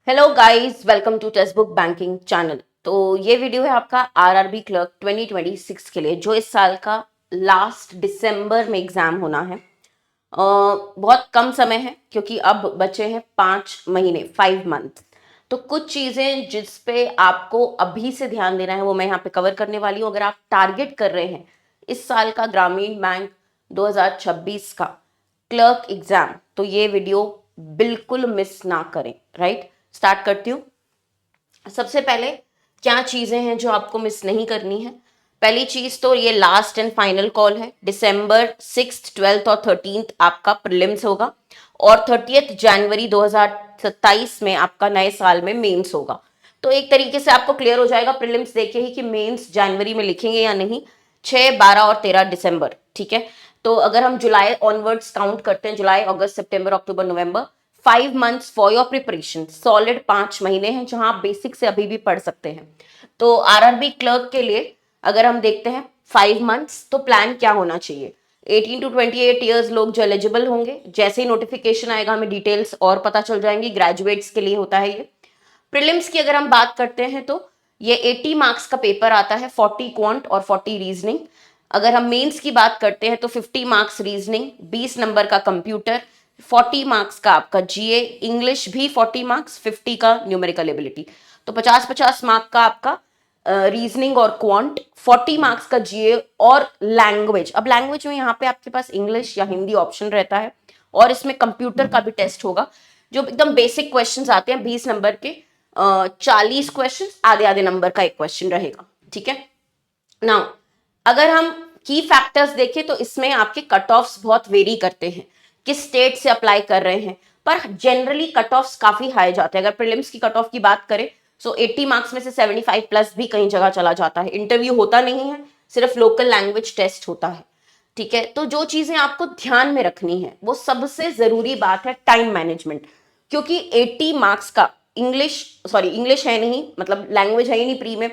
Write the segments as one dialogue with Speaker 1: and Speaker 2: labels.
Speaker 1: Hello guys, welcome to text book banking channel. तो ये video है आपका आरआरबी क्लर्क 2026 के लिए, जो इस साल का लास्ट दिसंबर में एग्जाम होना है। बहुत कम समय है क्योंकि अब बचे हैं 5 महीने, 5 मंथ। तो कुछ चीज़ें जिस पे आपको अभी से ध्यान देना है वो मैं यहाँ पे कवर करने वाली हूँ। अगर आप टारगेट कर रहे हैं इस साल का ग्रामीण बैंक 2026 का क्लर्क एग्जाम, तो ये वीडियो बिल्कुल मिस ना करें। राइट, स्टार्ट करती हूँ। सबसे पहले क्या चीजें हैं जो आपको मिस नहीं करनी है। पहली चीज तो ये लास्ट एंड फाइनल कॉल है। दिसंबर 6, 12 और 13 आपका प्रीलिम्स होगा और 30 जनवरी 2027 में आपका नए साल में मेंस होगा। तो एक तरीके से आपको क्लियर हो जाएगा प्रीलिम्स देखे ही कि मेंस जनवरी में लिखेंगे या नहीं। 6, 12 और 13 दिसंबर, ठीक है। तो अगर हम जुलाई ऑनवर्ड्स काउंट करते हैं, जुलाई, अगस्त, सितंबर, अक्टूबर, नवंबर, 5 months for your preparation, solid 5 महीने हैं जहां आप बेसिक से अभी भी पढ़ सकते हैं। तो आरआरबी क्लर्क के लिए अगर हम देखते हैं 5 मंथ्स, तो प्लान क्या होना चाहिए। 18 to 28 ईयर्स लोग जो एलिजिबल होंगे, जैसे ही नोटिफिकेशन आएगा हमें डिटेल्स और पता चल जाएंगी। ग्रेजुएट्स के लिए होता है ये। प्रीलिम्स की अगर हम बात करते हैं तो ये 80 मार्क्स का पेपर आता है, 40 क्वांट और 40 रीजनिंग। अगर हम मेंस की बात करते हैं तो 50 मार्क्स रीजनिंग, 20 नंबर का कंप्यूटर, 40 मार्क्स का आपका जीए, इंग्लिश भी 40 मार्क्स, 50 का न्यूमेरिकल एबिलिटी। तो 50-50 मार्क का आपका रीजनिंग और क्वांट, 40 मार्क्स का जीए और लैंग्वेज। अब लैंग्वेज में यहाँ पे आपके पास इंग्लिश या हिंदी ऑप्शन रहता है और इसमें कंप्यूटर का भी टेस्ट होगा, जो एकदम बेसिक क्वेश्चंस आते हैं 20 नंबर के। 40 क्वेश्चन, आधे आधे नंबर का एक क्वेश्चन रहेगा, ठीक है। नाउ अगर हम की फैक्टर्स देखें तो इसमें आपके कट ऑफ्स बहुत वेरी करते हैं, किस स्टेट से अप्लाई कर रहे हैं, पर जनरली कट ऑफ्स काफी हाई जाते हैं। अगर प्रीलिम्स की कट ऑफ की बात करें तो 80 मार्क्स में से 75 प्लस भी कई जगह चला जाता है। इंटरव्यू होता नहीं है, सिर्फ लोकल लैंग्वेज टेस्ट होता है, ठीक है। तो जो चीजें आपको ध्यान में रखनी है, वो सबसे जरूरी बात है टाइम मैनेजमेंट। क्योंकि 80 मार्क्स का इंग्लिश है नहीं, मतलब लैंग्वेज है ही नहीं प्री में,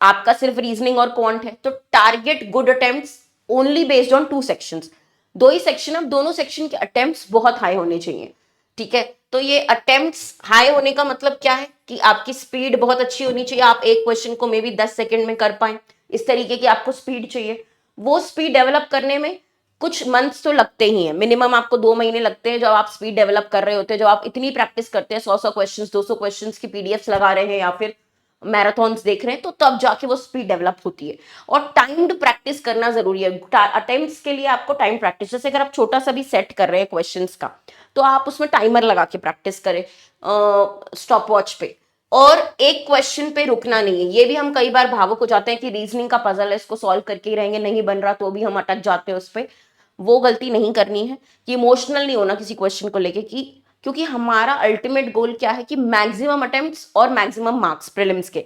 Speaker 1: आपका सिर्फ रीजनिंग और क्वांट है। तो target good attempts only based on 2 sections. 2 he section, अब दोनों सेक्शन के अटेम्प्ट्स बहुत हाई होने चाहिए, ठीक है। तो ये अटेम्प्ट्स हाई होने का मतलब क्या है कि आपकी स्पीड बहुत अच्छी होनी चाहिए। आप एक क्वेश्चन को मे बी 10 सेकेंड में कर पाए, इस तरीके की आपको स्पीड चाहिए। वो स्पीड डेवलप करने में कुछ मंथ्स तो लगते ही हैं, मिनिमम आपको 2 महीने लगते हैं जब आप स्पीड डेवलप कर रहे होते हैं। जब आप इतनी प्रैक्टिस करते हैं, 100-100 क्वेश्चन, 200 क्वेश्चन की पीडीएफ लगा रहे हैं या फिर मैराथन्स देख रहे हैं, तो तब जाके वो स्पीड डेवलप होती है। और टाइम्ड प्रैक्टिस करना जरूरी है। अटेम्प्ट्स के लिए आपको टाइम प्रैक्टिस, जैसे अगर आप छोटा सा भी सेट कर रहे हैं क्वेश्चंस का, तो आप उसमें टाइमर लगा के प्रैक्टिस करें स्टॉप वॉच पे। और एक क्वेश्चन पे रुकना नहीं है। ये भी हम कई बार भावुक हो जाते हैं कि रीजनिंग का पजल है, इसको सॉल्व करके ही रहेंगे, नहीं बन रहा तो भी हम अटक जाते हैं उस पर। वो गलती नहीं करनी है कि इमोशनल नहीं होना किसी क्वेश्चन को लेके, कि क्योंकि हमारा अल्टीमेट गोल क्या है कि मैक्सिमम अटेम्प्ट्स और मैक्सिमम मार्क्स प्रीलिम्स के,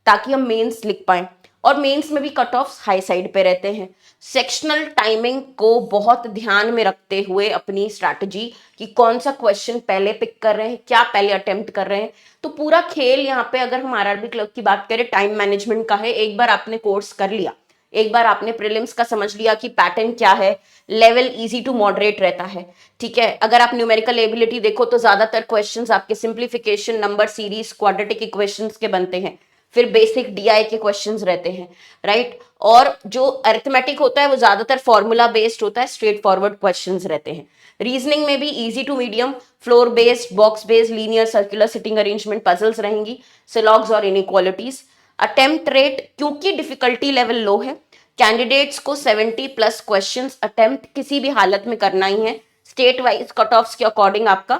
Speaker 1: ताकि हम मेंस लिख पाए। और मेंस में भी कट ऑफ हाई साइड पे रहते हैं। सेक्शनल टाइमिंग को बहुत ध्यान में रखते हुए अपनी स्ट्रैटेजी, कि कौन सा क्वेश्चन पहले पिक कर रहे हैं, क्या पहले अटेम्प्ट कर रहे हैं। तो पूरा खेल यहाँ पे, अगर हम आरआरबी क्लर्क की बात करें, टाइम मैनेजमेंट का है। एक बार आपने कोर्स कर लिया, एक बार आपने प्रीलिम्स का समझ लिया कि पैटर्न क्या है, लेवल इजी टू मॉडरेट रहता है, ठीक है। अगर आप न्यूमेरिकल एबिलिटी देखो तो ज्यादातर क्वेश्चंस आपके simplification, number series, quadratic equations के बनते हैं। फिर बेसिक डीआई के क्वेश्चंस रहते हैं, राइट। और जो अरिथमेटिक होता है वो ज्यादातर फॉर्मूला बेस्ड होता है, स्ट्रेट फॉरवर्ड क्वेश्चंस रहते हैं। रीजनिंग में भी easy to medium, floor based, box based, linear, circular, seating arrangement, puzzles रहेंगी, सिलॉग्स और इनइक्वालिटीज। अटेम्प्ट रेट, क्योंकि डिफिकल्टी लेवल लो है, कैंडिडेट्स को 70+ क्वेश्चंस अटेम्प्ट किसी भी हालत में करना ही है। स्टेट वाइज कट ऑफ्स के अकॉर्डिंग आपका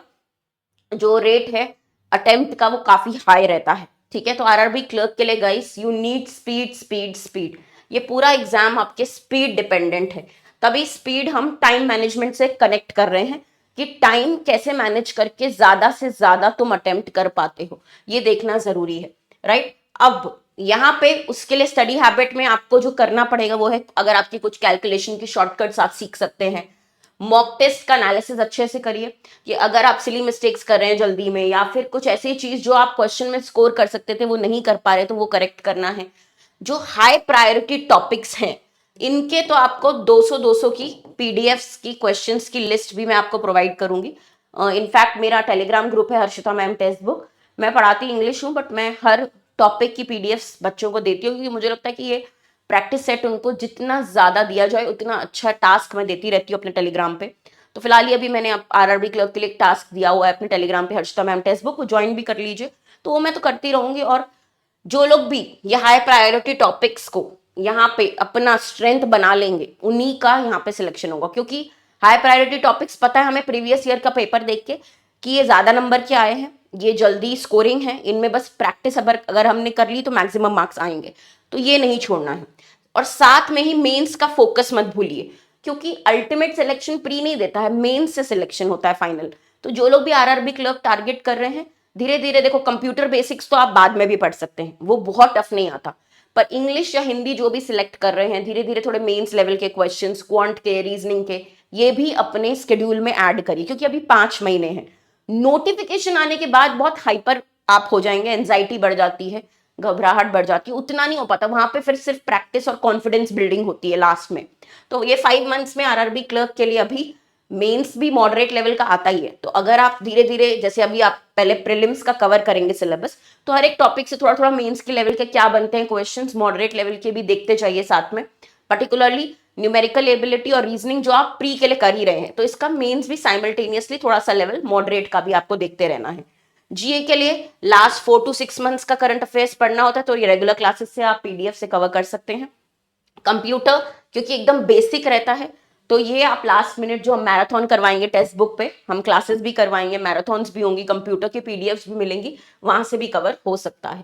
Speaker 1: जो रेट है अटेम्प्ट का वो काफी हाई रहता है, ठीक है। तो आरआरबी क्लर्क के लिए guys, you need speed speed speed. ये पूरा एग्जाम आपके स्पीड डिपेंडेंट है। तभी स्पीड हम टाइम मैनेजमेंट से कनेक्ट कर रहे हैं, कि टाइम कैसे मैनेज करके ज्यादा से ज्यादा तुम अटेम्प्ट कर पाते हो, ये देखना जरूरी है, राइट। अब यहाँ पे उसके लिए स्टडी हैबिट में आपको जो करना पड़ेगा वो है, अगर आपकी कुछ कैलकुलेशन की शॉर्टकट्स आप सीख सकते हैं, मॉक टेस्ट का एनालिसिस अच्छे से करिए, कि अगर आप सिली मिस्टेक्स कर रहे हैं जल्दी में, या फिर कुछ ऐसी चीज जो आप क्वेश्चन में स्कोर कर सकते थे वो नहीं कर पा रहे, तो वो करेक्ट करना है। जो हाई प्रायोरिटी टॉपिक्स हैं इनके तो आपको 200-200 की पीडीएफ्स की क्वेश्चंस की लिस्ट भी मैं आपको प्रोवाइड करूंगी। इनफैक्ट मेरा टेलीग्राम ग्रुप है हर्षिता मैम टेक्स्ट बुक, मैं पढ़ाती इंग्लिश हूँ, बट मैं हर टॉपिक की पीडीएफ्स बच्चों को देती हूँ, क्योंकि मुझे लगता है कि ये प्रैक्टिस सेट उनको जितना ज़्यादा दिया जाए उतना अच्छा टास्क मैं देती रहती हूँ अपने टेलीग्राम पे। तो फिलहाल ये अभी मैंने आरआरबी क्लर्क के लिए एक टास्क दिया हुआ है अपने टेलीग्राम पे, Harshita ma'am text book, join भी कर लीजिए। तो वो मैं तो करती रहूंगी। और जो लोग भी ये हाई प्रायोरिटी टॉपिक्स को यहाँ पे अपना स्ट्रेंथ बना लेंगे, उन्हीं का यहाँ पे सिलेक्शन होगा। क्योंकि हाई प्रायोरिटी टॉपिक्स पता है हमें प्रीवियस ईयर का पेपर देख के कि ये ज्यादा नंबर के आए हैं, ये जल्दी स्कोरिंग है, इनमें बस प्रैक्टिस अगर हमने कर ली तो मैक्सिमम मार्क्स आएंगे। तो ये नहीं छोड़ना है। और साथ में ही मेंस का फोकस मत भूलिए, क्योंकि अल्टीमेट सिलेक्शन प्री नहीं देता है, मेंस से सिलेक्शन होता है फाइनल। तो जो लोग भी आरआरबी क्लर्क टारगेट कर रहे हैं, धीरे धीरे देखो, कंप्यूटर बेसिक्स तो आप बाद में भी पढ़ सकते हैं, वो बहुत टफ नहीं आता। पर इंग्लिश या हिंदी जो भी सिलेक्ट कर रहे हैं, धीरे धीरे थोड़े मेंस लेवल के क्वेश्चंस, क्वांट के, रीजनिंग के, ये भी अपने स्केड्यूल में ऐड करिए। क्योंकि अभी 5 महीने हैं, नोटिफिकेशन आने के बाद बहुत हाइपर आप हो जाएंगे, एंजाइटी बढ़ जाती है, घबराहट बढ़ जाती है, उतना नहीं हो पाता वहां पे। फिर सिर्फ प्रैक्टिस और कॉन्फिडेंस बिल्डिंग होती है लास्ट में। तो ये 5 मंथ्स में आरआरबी क्लर्क के लिए अभी मेंस भी मॉडरेट लेवल का आता ही है। तो अगर आप धीरे धीरे, जैसे अभी आप पहले प्रीलिम्स का कवर करेंगे सिलेबस, तो हर एक टॉपिक से थोड़ा थोड़ा मेंस के लेवल के क्या बनते हैं क्वेश्चंस, मॉडरेट लेवल के भी देखते चाहिए साथ में। पर्टिकुलरली न्यूमेरिकल एबिलिटी और रीजनिंग जो आप प्री के लिए कर ही रहे हैं, तो इसका मेंस भी साइमल्टेनियसली थोड़ा सा लेवल मॉडरेट का भी आपको देखते रहना है। जीए के लिए लास्ट 4 to 6 मंथ्स का करंट अफेयर्स पढ़ना होता है, तो ये रेगुलर क्लासेस से आप पीडीएफ से कवर कर सकते हैं। कंप्यूटर क्योंकि एकदम बेसिक रहता है, तो ये आप लास्ट मिनट जो हम मैराथन करवाएंगे टेक्स्ट बुक पे, हम क्लासेस भी करवाएंगे, मैराथन्स भी होंगी, कंप्यूटर की पीडीएफ्स भी मिलेंगी, वहां से भी कवर हो सकता है।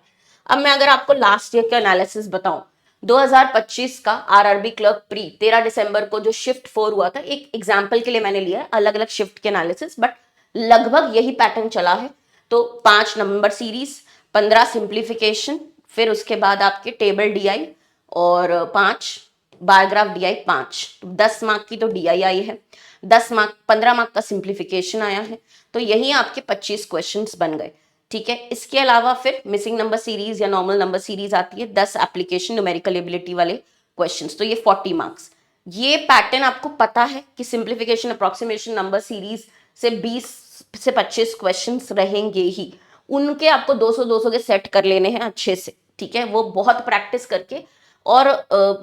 Speaker 1: अब मैं अगर आपको लास्ट ईयर का एनालिसिस बताऊं, 2025 का आरआरबी क्लर्क प्री 13 दिसंबर को जो शिफ्ट 4 हुआ था, एक एग्जाम्पल के लिए मैंने लिया है, अलग अलग शिफ्ट के एनालिसिस, बट लगभग यही पैटर्न चला है। तो 5 नंबर सीरीज, 15 सिंप्लीफिकेशन, फिर उसके बाद आपके टेबल डीआई और 5 बायोग्राफ डीआई 5, 10 मार्क की तो डीआई आई है, 10 मार्क 15 मार्क का सिंप्लीफिकेशन आया है। तो यही आपके 25 क्वेश्चंस बन गए। ठीक है, इसके अलावा फिर मिसिंग नंबर सीरीज या नॉर्मल नंबर सीरीज आती है, 10 एप्लीकेशन न्यूमेरिकल एबिलिटी वाले क्वेश्चंस, तो ये 40 मार्क्स। ये पैटर्न आपको पता है कि सिंप्लीफिकेशन, अप्रोक्सीमेशन, नंबर सीरीज से 20 से 25 क्वेश्चंस रहेंगे ही। उनके आपको 200 के सेट कर लेने हैं अच्छे से। ठीक है, वो बहुत प्रैक्टिस करके। और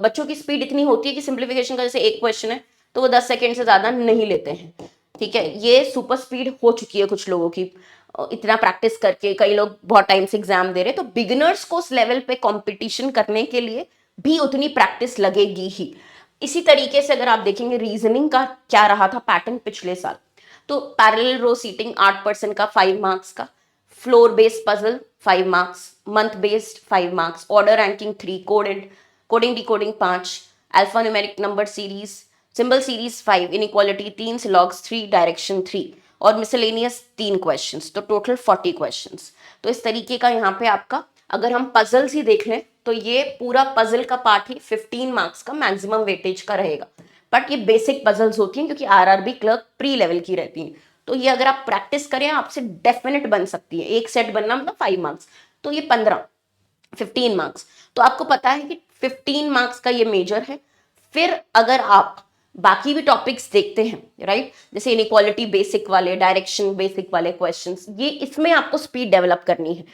Speaker 1: बच्चों की स्पीड इतनी होती है कि सिंप्लीफिकेशन का जैसे एक क्वेश्चन है तो वो 10 सेकेंड से ज्यादा नहीं लेते हैं। ठीक है, ये सुपर स्पीड हो चुकी है कुछ लोगों की, इतना प्रैक्टिस करके। कई लोग बहुत टाइम से एग्जाम दे रहे हैं, तो बिगिनर्स को उस लेवल पे कंपटीशन करने के लिए भी उतनी प्रैक्टिस लगेगी ही। इसी तरीके से अगर आप देखेंगे रीजनिंग का क्या रहा था पैटर्न पिछले साल, तो पैरेलल रो सीटिंग 8% का 5 मार्क्स का, floor based puzzle 5 marks, month based 5 marks, order ranking 3, coding decoding 5, alpha numeric number series, symbol series 5, inequality 3, logs 3, direction 3 और मिसलेनियस 3 क्वेश्चंस, तो टोटल 40 क्वेश्चंस। तो इस तरीके का यहाँ पे आपका, अगर हम पजल्स ही देख लें तो ये पूरा पजल का पार्ट ही 15 मार्क्स का मैक्सिमम वेटेज का रहेगा। बट ये बेसिक पजल्स होती हैं, क्योंकि आरआरबी क्लर्क प्री लेवल की रहती हैं। तो ये अगर आप प्रैक्टिस करें आपसे डेफिनेट बन सकती है। एक सेट बनना मतलब 5 मार्क्स, तो ये 15 मार्क्स। तो आपको पता है कि 15 मार्क्स का ये मेजर है। फिर अगर आप बाकी भी टॉपिक्स देखते हैं, राइट, जैसे इनइक्वालिटी बेसिक वाले, डायरेक्शन बेसिक वाले क्वेश्चंस, ये इसमें आपको स्पीड डेवलप करनी है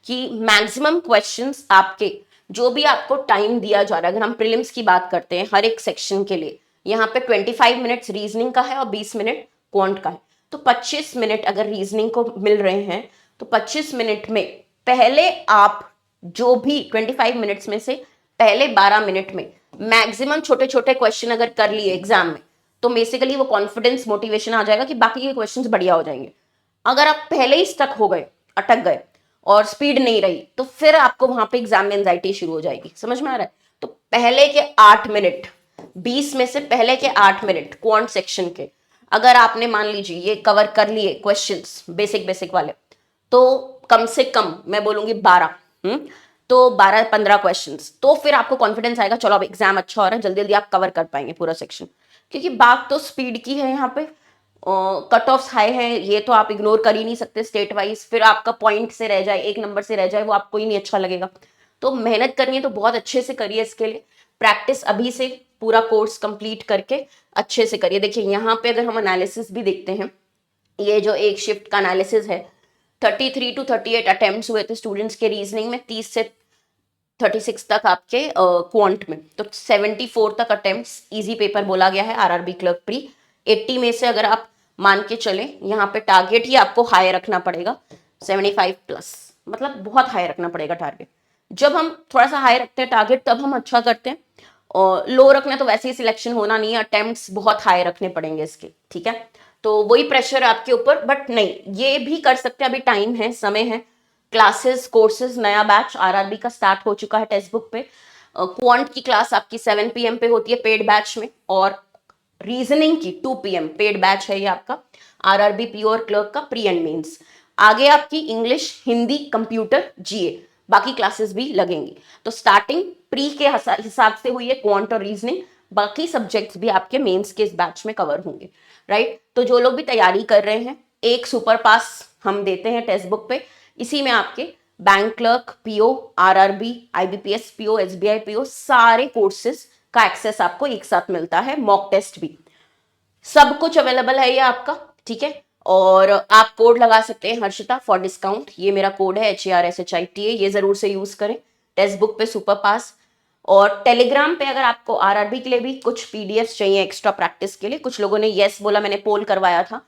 Speaker 1: कि मैक्सिमम क्वेश्चंस आपके, जो भी आपको टाइम दिया जा रहा है, अगर हम प्रीलिम्स की बात करते हैं हर एक सेक्शन के लिए, यहाँ पे 25 मिनट्स रीजनिंग का है और 20 मिनट क्वांट का है। तो 25 मिनट अगर रीजनिंग को मिल रहे हैं, तो 25 मिनट में पहले आप जो भी 25 मिनट्स में से पहले 12 मिनट में मैक्सिमम छोटे छोटे क्वेश्चन अगर कर लिए एग्जाम में, तो बेसिकली वो कॉन्फिडेंस, मोटिवेशन आ जाएगा कि बाकी के क्वेश्चंस बढ़िया हो जाएंगे। अगर आप पहले ही स्टक हो गए, अटक गए और स्पीड नहीं रही, तो फिर आपको वहां पे एग्जाम में एंजाइटी शुरू हो जाएगी। समझ में आ रहा है? तो पहले के 8 मिनट, 20 में से पहले के 8 मिनट क्वांट सेक्शन के, अगर आपने मान लीजिए ये कवर कर लिए क्वेश्चंस बेसिक बेसिक वाले, तो कम से कम मैं बोलूंगी 12, तो 12-15 क्वेश्चंस, तो फिर आपको कॉन्फिडेंस आएगा, चलो अब एग्जाम अच्छा हो रहा है, जल्दी जल्दी आप कवर कर पाएंगे पूरा सेक्शन। क्योंकि बात तो स्पीड की है यहाँ पे, कट ऑफ हाई है, ये तो आप इग्नोर कर ही नहीं सकते स्टेट वाइज। फिर आपका पॉइंट से रह जाए, एक नंबर से रह जाए, वो आपको ही नहीं अच्छा लगेगा। तो मेहनत करनी है तो बहुत अच्छे से करिए, इसके लिए प्रैक्टिस अभी से पूरा कोर्स कंप्लीट करके अच्छे से करिए। देखिए यहाँ पे अगर हम एनालिसिस भी देखते हैं, ये जो एक शिफ्ट का एनालिसिस है 33 to 38 अटेम्प्ट्स हुए थे स्टूडेंट्स के रीजनिंग में, 30 से 36 तक आपके क्वांट में, तो 74 तक अटेम्प्ट्स इजी पेपर बोला गया है आरआरबी क्लर्क प्री। 80 में से अगर आप मान के चलें, यहाँ पे टारगेट ही आपको हाई रखना पड़ेगा, 75 प्लस, मतलब बहुत हाई रखना पड़ेगा टारगेट। जब हम थोड़ा सा हाई रखते हैं टारगेट तब हम अच्छा करते हैं, और लो रखना तो वैसे ही सिलेक्शन होना नहीं है, अटेम्प्ट्स बहुत हाई रखने पड़ेंगे इसके, ठीक है। तो वही प्रेशर आपके ऊपर, बट नहीं ये भी कर सकते हैं, अभी टाइम है, समय है। क्लासेस कोर्सेज नया बैच आरआरबी का स्टार्ट हो चुका है टेक्स्ट बुक पे। क्वांट की क्लास आपकी 7 PM पे होती है पेड बैच में, और रीजनिंग की 2 PM पेड बैच है ये आपका आरआरबी पीओ और क्लर्क का प्री एंड मेंस। आगे आपकी इंग्लिश, हिंदी, कंप्यूटर, जीए, बाकी क्लासेस भी लगेंगी। तो स्टार्टिंग प्री के हिसाब से हुई है क्वांट और रीजनिंग, बाकी सब्जेक्ट्स भी आपके मेंस के इस बैच में कवर होंगे, राइट। तो जो लोग भी तैयारी कर रहे हैं, एक सुपर पास हम देते हैं टेक्स्ट बुक पे, इसी में आपके bank clerk, PO, RRB, IBPS PO, SBI PO, सारे कोर्सेज का एक्सेस आपको एक साथ मिलता है, मॉक टेस्ट भी, सब कुछ अवेलेबल है ये आपका, ठीक है। और आप कोड लगा सकते हैं हर्षिता फॉर डिस्काउंट, ये मेरा कोड है HARSHITA, ये जरूर से यूज करें टेक्स्ट बुक पे सुपर पास। और टेलीग्राम पे अगर आपको आरआरबी के लिए भी कुछ पीडीएफ चाहिए एक्स्ट्रा प्रैक्टिस के लिए, कुछ लोगों ने यस बोला, मैंने पोल करवाया था,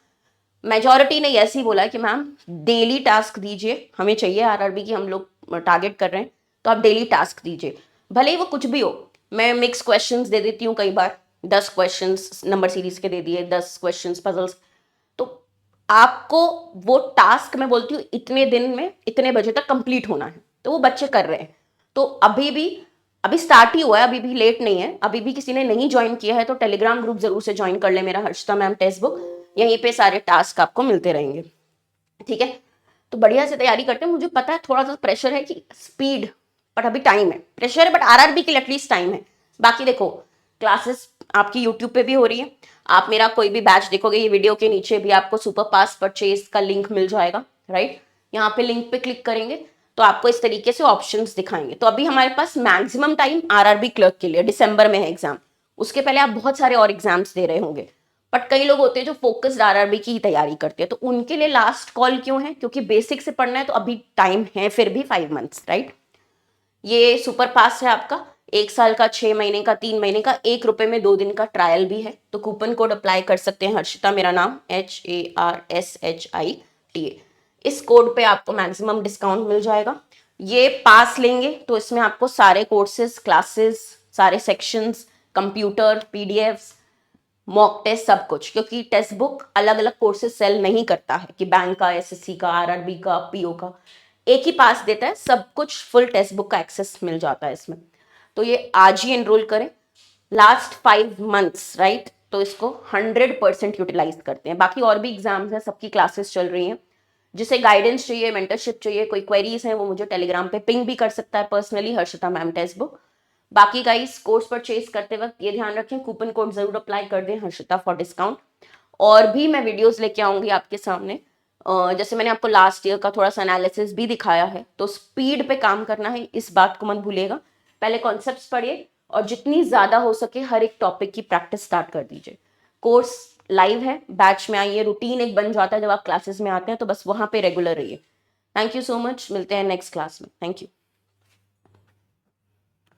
Speaker 1: मेजोरिटी ने यस ही बोला कि मैम डेली टास्क दीजिए, हमें चाहिए आरआरबी की, हम लोग टारगेट कर रहे हैं, तो आप डेली टास्क दीजिए, भले ही वो कुछ भी हो। मैं मिक्स क्वेश्चंस दे देती हूँ कई बार, 10 क्वेश्चंस नंबर सीरीज के दे दिए, 10 क्वेश्चंस पजल्स, तो आपको वो टास्क मैं बोलती हूँ इतने दिन में इतने बजे तक कंप्लीट होना है, तो वो बच्चे कर रहे हैं। तो अभी स्टार्ट ही हुआ है, अभी भी लेट नहीं है, अभी भी किसी ने नहीं ज्वाइन किया है तो टेलीग्राम ग्रुप जरूर से ज्वाइन कर ले मेरा, हर्षिता मैम टेक्स्ट बुक, यहीं पे सारे टास्क आपको मिलते रहेंगे, ठीक है। तो बढ़िया से तैयारी करते हैं, मुझे पता है थोड़ा सा प्रेशर है कि स्पीड, बट अभी टाइम है, प्रेशर है बट आरआरबी के लिए एटलीस्ट टाइम है। बाकी देखो क्लासेस आपकी यूट्यूब पे भी हो रही है, आप मेरा कोई भी बैच देखोगे, ये वीडियो के नीचे भी आपको सुपर पास परचेज का लिंक मिल जाएगा, राइट। यहाँ पे लिंक पे क्लिक करेंगे तो आपको इस तरीके से ऑप्शंस दिखाएंगे। तो अभी हमारे पास मैक्सिमम टाइम आरआरबी क्लर्क के लिए दिसंबर में है एग्जाम, उसके पहले आप बहुत सारे और एग्जाम्स दे रहे होंगे, बट कई लोग होते हैं जो फोकस्ड आरआरबी की ही तैयारी करते हैं, तो उनके लिए लास्ट कॉल क्यों है, क्योंकि बेसिक से पढ़ना है तो अभी टाइम है, फिर भी 5 मंथ्स, राइट। ये सुपर पास है आपका, 1 साल का, 6 महीने का, 3 महीने का, 1 रुपए में 2 दिन का ट्रायल भी है, तो कूपन कोड अप्लाई कर सकते हैं, हर्षिता मेरा नाम HARSHITA, इस कोड पे आपको मैक्सिमम डिस्काउंट मिल जाएगा। ये पास लेंगे तो इसमें आपको सारे कोर्सेज, क्लासेस, सारे sections, computer, PDFs, mock test, सब कुछ, क्योंकि टेक्स्ट बुक अलग अलग कोर्सेज सेल नहीं करता है कि बैंक का, एसएससी का, आरआरबी का, पीओ का, एक ही पास देता है, सब कुछ फुल टेक्स्ट बुक का एक्सेस मिल जाता है इसमें। तो ये आज ही एनरोल करें, लास्ट 5 मंथ्स, राइट, तो इसको 100% यूटिलाइज करते हैं। बाकी और भी एग्जाम्स हैं, सबकी क्लासेस चल रही हैं, जिसे गाइडेंस चाहिए, मेंटरशिप चाहिए, कोई क्वेरीज हैं, वो मुझे टेलीग्राम पे पिंग भी कर सकता है personally, Harshita ma'am text book. बाकी गाइस कोर्स परचेज करते वक्त ये ध्यान रखें, कूपन कोड जरूर अप्लाई कर दें, हर्षिता फॉर डिस्काउंट। और भी मैं वीडियोस लेके आऊंगी आपके सामने, जैसे मैंने आपको लास्ट ईयर का थोड़ा सा एनालिसिस भी दिखाया है, तो स्पीड पे काम करना है, इस बात को मत भूलिएगा। पहले कॉन्सेप्ट्स पढ़िए और जितनी ज्यादा हो सके हर एक टॉपिक की प्रैक्टिस स्टार्ट कर दीजिए। कोर्स लाइव है, बैच में आइए, रूटीन एक बन जाता है जब आप क्लासेस में आते हैं, तो बस वहां पे रेगुलर रहिए। थैंक यू सो मच, मिलते हैं नेक्स्ट क्लास में, थैंक यू।